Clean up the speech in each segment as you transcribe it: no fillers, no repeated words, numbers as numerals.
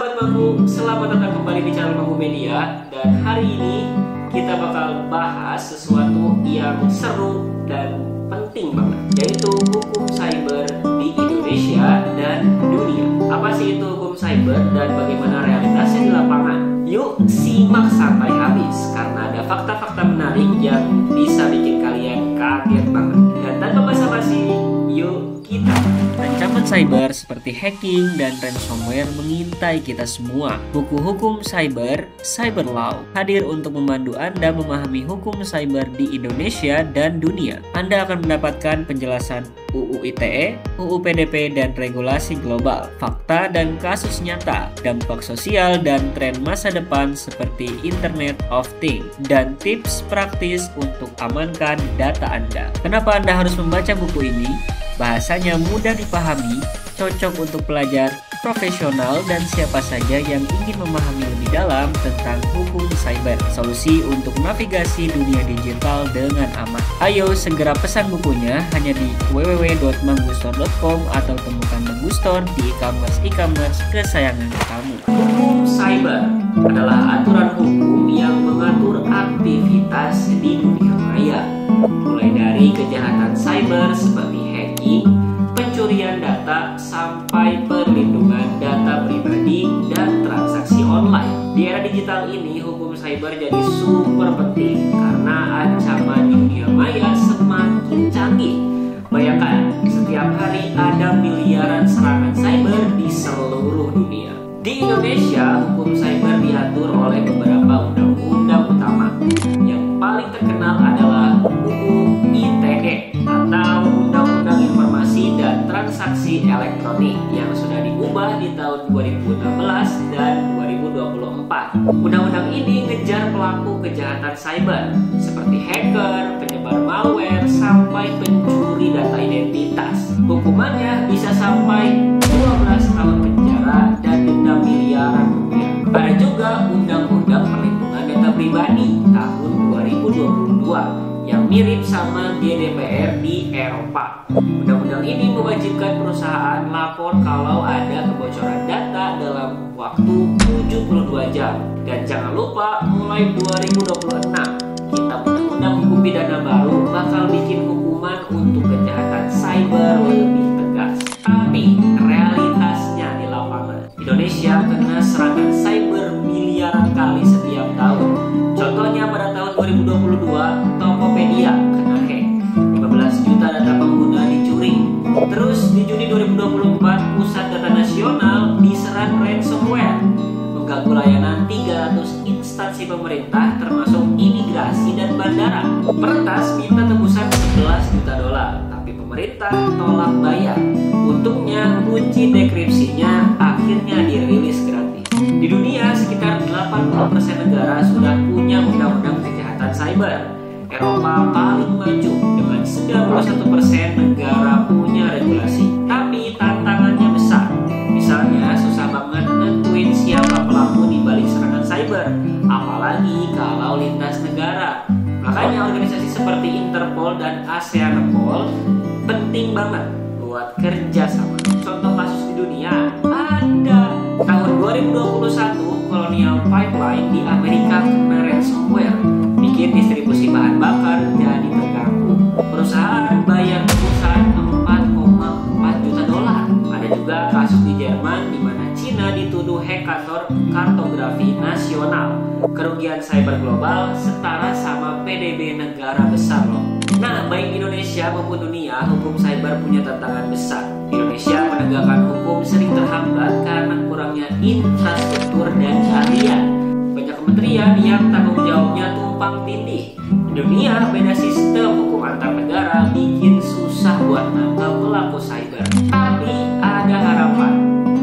Sobat Mampu, selamat datang kembali di channel Mampu Media. Dan hari ini kita bakal bahas sesuatu yang seru dan penting banget, yaitu hukum cyber di Indonesia dan dunia. Apa sih itu hukum cyber dan bagaimana realitasnya di lapangan? Yuk simak sampai habis, karena ada fakta-fakta menarik yang bisa bikin kalian kaget banget. Dan tanpa basa-basi, yuk kita. Ancaman cyber seperti hacking dan ransomware mengintai kita semua. Buku hukum cyber, Cyber Law, hadir untuk membantu Anda memahami hukum cyber di Indonesia dan dunia. Anda akan mendapatkan penjelasan UU ITE, UU PDP, dan regulasi global, fakta dan kasus nyata, dampak sosial dan tren masa depan seperti Internet of Things, dan tips praktis untuk amankan data Anda. Kenapa Anda harus membaca buku ini? Bahasanya mudah dipahami, cocok untuk pelajar, profesional, dan siapa saja yang ingin memahami lebih dalam tentang hukum cyber. Solusi untuk navigasi dunia digital dengan aman. Ayo segera pesan bukunya hanya di www.manggustore.com atau temukan Manggu Store di e-commerce kesayangan kamu. Hukum cyber adalah aturan hukum yang mengatur aktivitas di dunia maya, mulai dari kejahatan cyber seperti hacking, pencurian data, sampai perlindungan data pribadi dan transaksi online. Di era digital ini, hukum cyber jadi super penting karena ancaman di dunia maya semakin canggih. Bayangkan, setiap hari ada miliaran serangan cyber di seluruh dunia. Di Indonesia, hukum cyber diatur oleh beberapa undang-undang utama. Yang paling terkenal adalah UU ITE atau Undang-Undang Informasi dan Transaksi Elektronik yang sudah diubah di tahun 2016 dan 2024. Undang-undang ini ngejar pelaku kejahatan cyber seperti hacker, penyebar malware, sampai pencuri data identitas. Hukumannya bisa sampai 12 tahun penjara dan denda miliaran rupiah. Ada juga Undang-Undang Perlindungan Data Pribadi tahun 2022 yang mirip sama GDPR di Eropa. Undang-undang ini mewajibkan perusahaan lapor kalau ada kebocoran data dalam waktu 72 jam. Dan jangan lupa, mulai 2026 kita undang-undang hukum pidana baru bakal bikin hukuman untuk kejahatan cyber lebih tegas. Tapi realitasnya di lapangan, Indonesia kena serangan cyber miliaran kali setiap tahun. Contohnya pada tahun 2022, Tokopedia kena hack, 15 juta data pengguna dicuri. Terus di Juni 2024, Pusat Data Nasional diserang ransomware, mengganggu layanan 300 instansi pemerintah termasuk imigrasi dan bandara. Peretas minta tebusan 11 juta dolar, tapi pemerintah tolak bayar. Untungnya kunci dekripsinya akhirnya dirilis gratis. Di dunia, sekitar 80% negara sudah punya undang-undang kejahatan cyber. Eropa paling maju dengan 91% negara punya regulasi. Tapi tantangannya besar. Misalnya susah banget nentuin siapa pelaku di balik serangan cyber, apalagi kalau lintas negara. Makanya organisasi seperti Interpol dan ASEAN-Pol penting banget buat kerja sama. Contoh kasus di dunia ada. Tahun 2021, Colonial Pipeline di Amerika kena ransomware, bikin distribusi bahan bakar jadi terganggu. Perusahaan bayar tebusan 4,4 juta dolar. Ada juga kasus di Jerman di mana Cina dituduh hack kantor kartografi nasional. Kerugian cyber global setara sama PDB negara besar loh. Nah, baik Indonesia maupun dunia, hukum cyber punya tantangan besar. Indonesia penegakan hukum sering terhambat karena kurangnya infrastruktur dan keahlian. Banyak kementerian yang tanggung jawabnya tumpang tindih. Di dunia, beda sistem hukum antar negara bikin susah buat nangkap pelaku cyber. Tapi ada harapan.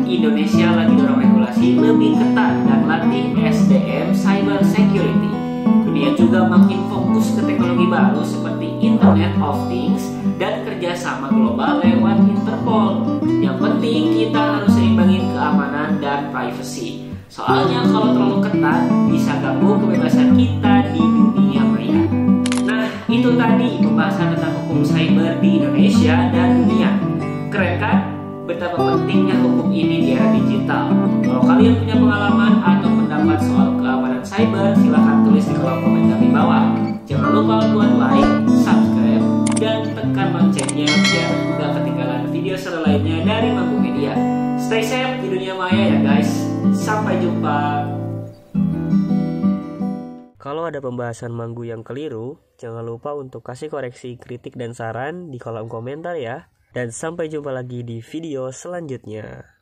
Indonesia lagi dorong regulasi lebih ketat dan latih SDM cyber security. Dunia juga makin fokus ke teknologi baru seperti Internet of Things dan kerjasama global lewat Interpol. Yang penting kita harus seimbangin keamanan dan privacy. Soalnya kalau terlalu ketat bisa ganggu kebebasan kita di dunia maya. Nah, itu tadi pembahasan tentang hukum cyber di Indonesia dan dunia. Keren kan? Betapa pentingnya hukum ini di era digital. Kalau kalian punya curhat soal keamanan cyber, silahkan tulis di kolom komentar di bawah. Jangan lupa buat like, subscribe, dan tekan loncengnya biar nggak ketinggalan video seru lainnya dari Manggu Media. Stay safe di dunia maya ya guys. Sampai jumpa. Kalau ada pembahasan Manggu yang keliru, jangan lupa untuk kasih koreksi, kritik, dan saran di kolom komentar ya. Dan sampai jumpa lagi di video selanjutnya.